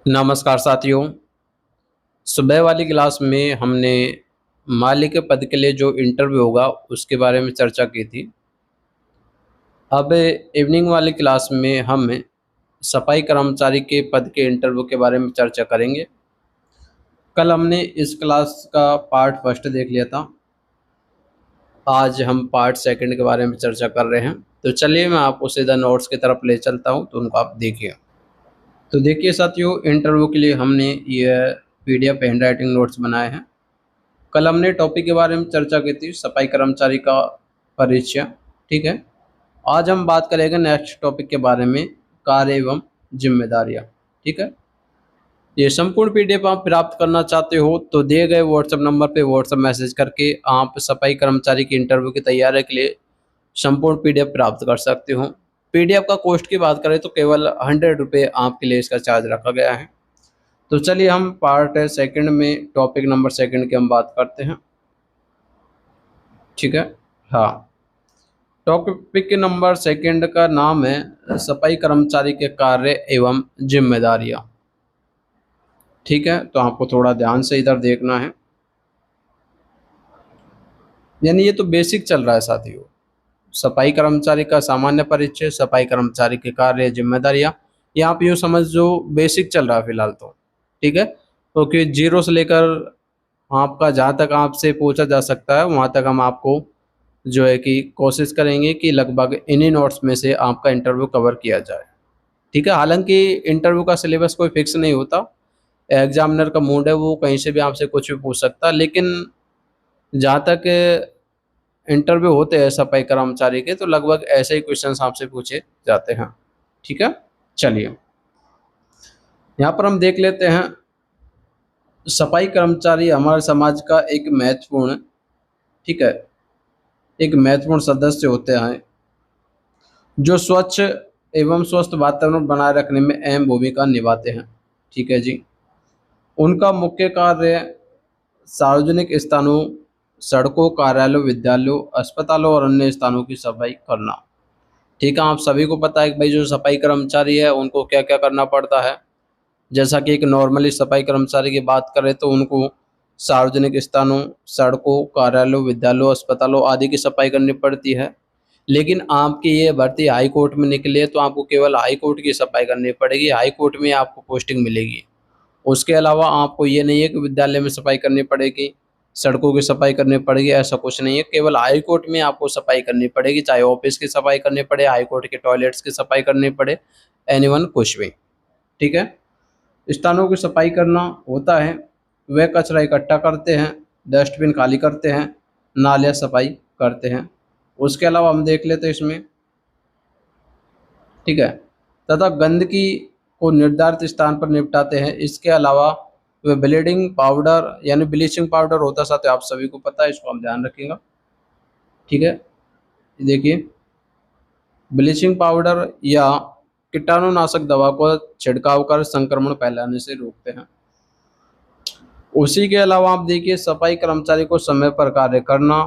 नमस्कार साथियों। सुबह वाली क्लास में हमने माली के पद के लिए जो इंटरव्यू होगा उसके बारे में चर्चा की थी। अब इवनिंग वाली क्लास में हम सफाई कर्मचारी के पद के इंटरव्यू के बारे में चर्चा करेंगे। कल हमने इस क्लास का पार्ट फर्स्ट देख लिया था। आज हम पार्ट सेकंड के बारे में चर्चा कर रहे हैं। तो चलिए मैं आपको सीधा नोट्स की तरफ ले चलता हूँ, तो उनको आप देखिए। तो देखिए साथियों, इंटरव्यू के लिए हमने ये PDF हैंड राइटिंग नोट्स बनाए हैं। कल हमने टॉपिक के बारे में चर्चा की थी, सफाई कर्मचारी का परिचय। ठीक है, आज हम बात करेंगे नेक्स्ट टॉपिक के बारे में, कार्य एवं जिम्मेदारियां। ठीक है, ये संपूर्ण PDF आप प्राप्त करना चाहते हो तो दिए गए व्हाट्सएप नंबर पे व्हाट्सएप मैसेज करके आप सफाई कर्मचारी की इंटरव्यू की तैयारी के लिए संपूर्ण PDF प्राप्त कर सकते हो। PDF का कॉस्ट की बात करें तो केवल 100 रुपये आपके लिए इसका चार्ज रखा गया है। तो चलिए हम पार्ट सेकंड में टॉपिक नंबर सेकंड की हम बात करते हैं। ठीक है, हाँ, टॉपिक नंबर सेकंड का नाम है सफाई कर्मचारी के कार्य एवं जिम्मेदारियां। ठीक है, तो आपको थोड़ा ध्यान से इधर देखना है। यानी ये तो बेसिक चल रहा है साथियों, सफाई कर्मचारी का सामान्य परिचय, सफाई कर्मचारी के कार्य, जिम्मेदारियां, ये आप यूँ समझ जो बेसिक चल रहा है फिलहाल तो। ठीक है, क्योंकि जीरो से लेकर आपका जहाँ तक आपसे पूछा जा सकता है वहाँ तक हम आपको जो है कि कोशिश करेंगे कि लगभग इन्हीं नोट्स में से आपका इंटरव्यू कवर किया जाए। ठीक है, हालांकि इंटरव्यू का सिलेबस कोई फिक्स नहीं होता, एग्जामिनर का मूड है, वो कहीं से भी आपसे कुछ भी पूछ सकता है। लेकिन जहाँ तक इंटरव्यू होते हैं सफाई कर्मचारी के, तो लगभग ऐसे ही क्वेश्चंस आपसे पूछे जाते हैं। ठीक है, चलिए यहाँ पर हम देख लेते हैं, सफाई कर्मचारी हमारे समाज का एक महत्वपूर्ण, ठीक है, एक महत्वपूर्ण सदस्य होते हैं जो स्वच्छ एवं स्वस्थ वातावरण बनाए रखने में अहम भूमिका निभाते हैं। ठीक है जी, उनका मुख्य कार्य सार्वजनिक स्थानों, सड़कों, कार्यालयों, विद्यालयों, अस्पतालों और अन्य स्थानों की सफाई करना। ठीक है, आप सभी को पता है कि भाई जो सफाई कर्मचारी है उनको क्या क्या करना पड़ता है। जैसा कि एक नॉर्मली सफाई कर्मचारी की बात करें तो उनको सार्वजनिक स्थानों, सड़कों, कार्यालयों, विद्यालयों, अस्पतालों आदि की सफाई करनी पड़ती है। लेकिन आपकी ये भर्ती हाई कोर्ट में निकली है तो आपको केवल हाई कोर्ट की सफाई करनी पड़ेगी, हाई कोर्ट में आपको पोस्टिंग मिलेगी। उसके अलावा आपको ये नहीं है कि विद्यालय में सफाई करनी पड़ेगी, सड़कों की सफाई करनी पड़ेगी, ऐसा कुछ नहीं है। केवल हाई कोर्ट में आपको सफाई करनी पड़ेगी, चाहे ऑफिस की सफाई करनी पड़े, हाई कोर्ट के टॉयलेट्स की सफाई करनी पड़े, एनीवन कुछ भी। ठीक है, स्थानों की सफाई करना होता है, वे कचरा इकट्ठा करते हैं, डस्टबिन खाली करते हैं, नालियाँ सफाई करते हैं। उसके अलावा हम देख लेते हैं इसमें, ठीक है, तथा गंदगी को निर्धारित स्थान पर निपटाते हैं। इसके अलावा वे ब्लीडिंग पाउडर यानी ब्लीचिंग पाउडर होता है, साथ ही आप सभी को पता है, इसको हम ध्यान रखिएगा। ठीक है, देखिए, ब्लीचिंग पाउडर या कीटाणुनाशक दवा को छिड़काव कर संक्रमण फैलाने से रोकते हैं। उसी के अलावा आप देखिए, सफाई कर्मचारी को समय पर कार्य करना,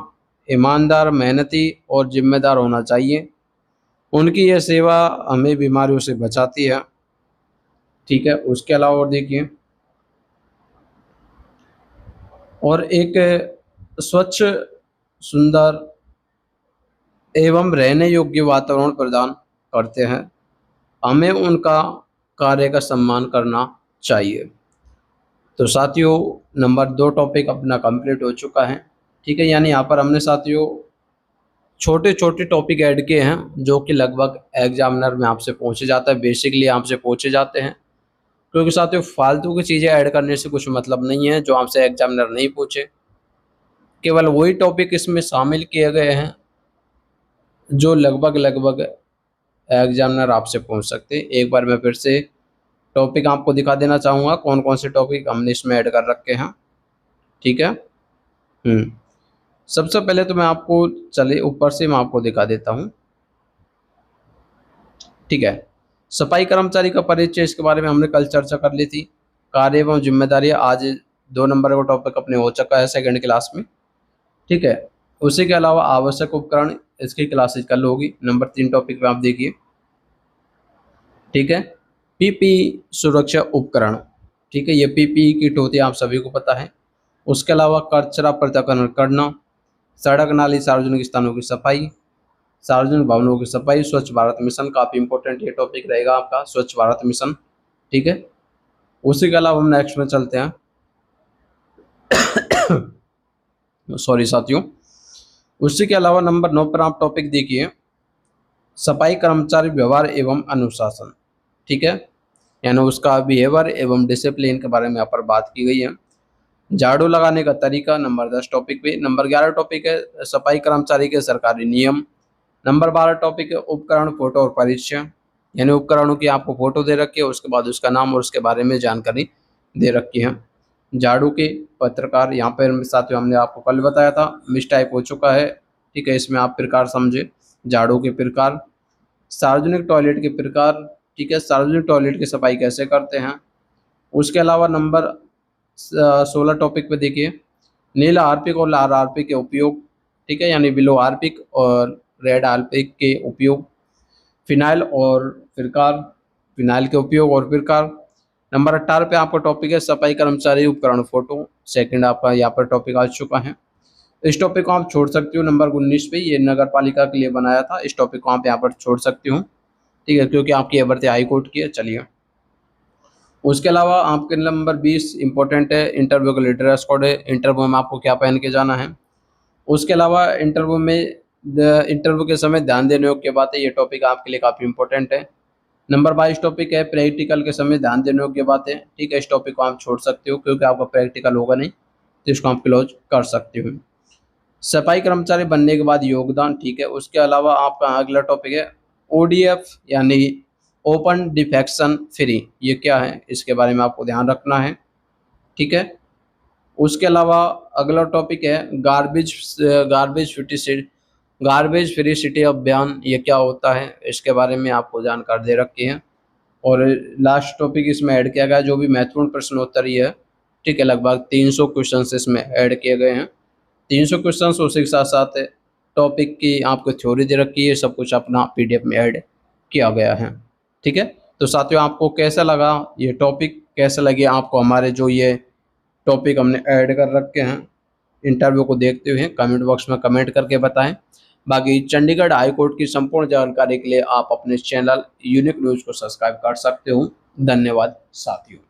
ईमानदार, मेहनती और जिम्मेदार होना चाहिए। उनकी यह सेवा हमें बीमारियों से बचाती है। ठीक है, उसके अलावा और देखिए, और एक स्वच्छ, सुंदर एवं रहने योग्य वातावरण प्रदान करते हैं। हमें उनका कार्य का सम्मान करना चाहिए। तो साथियों, नंबर 2 टॉपिक अपना कंप्लीट हो चुका है। ठीक है, यानी यहाँ पर हमने साथियों छोटे छोटे टॉपिक ऐड किए हैं जो कि लगभग एग्जामिनर में आपसे पूछे जाता है, बेसिकली आपसे पूछे जाते हैं। क्योंकि साथियों फालतू की चीज़ें ऐड करने से कुछ मतलब नहीं है जो आपसे एग्जामिनर नहीं पूछे। केवल वही टॉपिक इसमें शामिल किए गए हैं जो लगभग लगभग एग्जामिनर आपसे पूछ सकते हैं। एक बार मैं फिर से टॉपिक आपको दिखा देना चाहूँगा, कौन कौन से टॉपिक हमने इसमें ऐड कर रखे हैं। ठीक है, सबसे पहले तो मैं आपको, चलिए ऊपर से मैं आपको दिखा देता हूँ। ठीक है, सफाई कर्मचारी का परिचय, इसके बारे में हमने कल चर्चा कर ली थी। कार्य एवं जिम्मेदारी आज 2 नंबर का टॉपिक अपने हो चुका है सेकंड क्लास में। ठीक है, उसी के अलावा आवश्यक उपकरण, इसकी क्लासेज कल होगी। नंबर 3 टॉपिक पे आप देखिए। ठीक है, PP सुरक्षा उपकरण, ठीक है, ये पीपीई किट होती है, आप सभी को पता है। उसके अलावा कचरा पृथक्करण करना, सड़क नाली सार्वजनिक स्थानों की सफाई, सार्वजनिक भवनों की सफाई, स्वच्छ भारत मिशन, काफ़ी इंपॉर्टेंट ये टॉपिक रहेगा आपका, स्वच्छ भारत मिशन। ठीक है, उसी के अलावा हम नेक्स्ट में चलते हैं। सॉरी साथियों, उसी के अलावा नंबर 9 पर आप टॉपिक देखिए, सफाई कर्मचारी व्यवहार एवं अनुशासन। ठीक है, यानी उसका बिहेवियर एवं डिसिप्लिन के बारे में यहाँ पर बात की गई है। झाड़ू लगाने का तरीका नंबर 10 टॉपिक पे। नंबर 11 टॉपिक है सफाई कर्मचारी के सरकारी नियम। नंबर 12 टॉपिक है उपकरण, फोटो और परिचय, यानी उपकरणों की आपको फोटो दे रखी है, उसके बाद उसका नाम और उसके बारे में जानकारी दे रखी है। झाड़ू के पत्रकार, यहाँ पर साथियों हमने आपको कल बताया था, मिस टाइप हो चुका है। ठीक है, इसमें आप प्रकार समझे, झाड़ू के प्रकार। सार्वजनिक टॉयलेट के प्रकार, ठीक है, सार्वजनिक टॉयलेट की सफाई कैसे करते हैं। उसके अलावा नंबर 16 टॉपिक पे देखिए, नीला हार्पिक और लाल हार्पिक के उपयोग। ठीक है, यानी ब्लू हार्पिक और रेड हार्पिक के उपयोग। फिनाइल और प्रकार, फिनाइल के उपयोग और प्रकार। नंबर 18 पे आपका टॉपिक है सफाई कर्मचारी उपकरण फोटो। सेकंड आपका यहाँ पर टॉपिक आ चुका है, इस टॉपिक को आप छोड़ सकते हो। नंबर 19 पे, ये नगर पालिका के लिए बनाया था, इस टॉपिक को आप यहाँ पर छोड़ सकते हो। ठीक है, क्योंकि आपकी ये भर्ती हाई कोर्ट की है। चलिए, उसके अलावा आपके नंबर 20 इंपॉर्टेंट है, इंटरव्यू के लिए ड्रेस कोड है, इंटरव्यू में आपको क्या पहन के जाना है। उसके अलावा इंटरव्यू के समय ध्यान देने योग्य बातें, ये टॉपिक आपके लिए काफ़ी इंपॉर्टेंट है। नंबर 22 टॉपिक है प्रैक्टिकल के समय ध्यान देने योग्य बातें। ठीक है, इस टॉपिक को आप छोड़ सकते हो क्योंकि आपका प्रैक्टिकल होगा नहीं, तो इसको आप क्लोज कर सकते हो। सफाई कर्मचारी बनने के बाद योगदान। ठीक है, उसके अलावा आपका अगला टॉपिक है ओडीएफ, यानी ओपन डिफेक्शन फ्री, ये क्या है इसके बारे में आपको ध्यान रखना है। ठीक है, उसके अलावा अगला टॉपिक है गार्बेज फ्री सिटी अभियान, ये क्या होता है इसके बारे में आपको जानकारी दे रखी है। और लास्ट टॉपिक इसमें ऐड किया गया जो भी महत्वपूर्ण प्रश्नोत्तर ही है। ठीक है, लगभग 300 क्वेश्चन इसमें ऐड किए गए हैं। 300 क्वेश्चन, उसी के साथ साथ टॉपिक की आपको थ्योरी दे रखी है, सब कुछ अपना पीडीएफ में ऐड किया गया है। ठीक है, तो साथियों आपको कैसा लगा ये टॉपिक, कैसे लगे आपको हमारे जो ये टॉपिक हमने ऐड कर रखे हैं इंटरव्यू को देखते हुए, कमेंट बॉक्स में कमेंट करके बताएं। बाकी चंडीगढ़ हाई कोर्ट की संपूर्ण जानकारी के लिए आप अपने चैनल यूनिक न्यूज़ को सब्सक्राइब कर सकते हो। धन्यवाद साथियों।